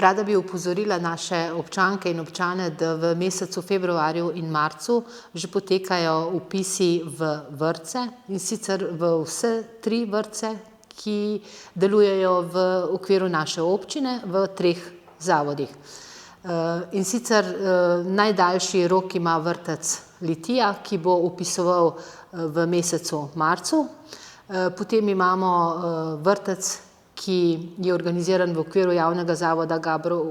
Rada bi opozorila naše občanke in občane, da v mesecu februarju in marcu že potekajo vpisi v vrtce, in sicer v vse 3 vrtce, ki delujejo v okviru naše občine v 3 zavodih. In sicer najdaljši rok ima vrtec Litija, ki bo vpisoval v mesecu marcu. Potem imamo vrtec, ki je organiziran v okviru javnega zavoda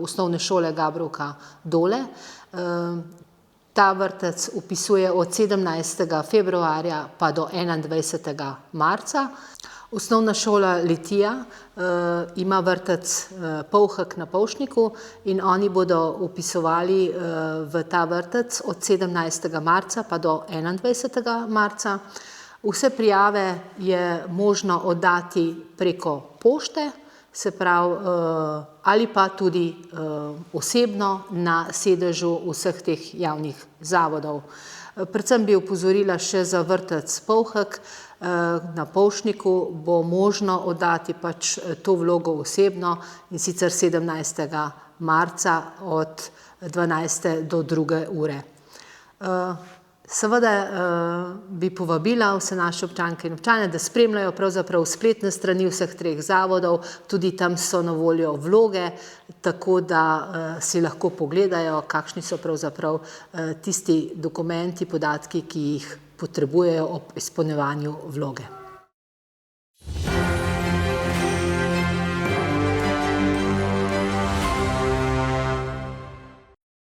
Osnovne šole Gabrovka Dole. Ta vrtec vpisuje od 17. februarja pa do 21. marca. Osnovna šola Litija ima vrtec Polhek na Polšniku in oni bodo vpisovali v ta vrtec od 17. marca pa do 21. marca. Vse prijave je možno oddati preko pošte, se pravi, ali pa tudi osebno na sedežu vseh teh javnih zavodov. Predvsem bi opozorila še za vrtec Polhek. Na Polšniku bo možno oddati pač to vlogo osebno, in sicer 17. marca od 12. do 2. ure. Seveda bi povabila vse naše občanke in občane, da spremljajo pravzaprav spletne strani vseh 3 zavodov, tudi tam so na voljo vloge, tako da si lahko pogledajo, kakšni so pravzaprav tisti dokumenti, podatki, ki jih potrebujejo ob izpolnjevanju vloge.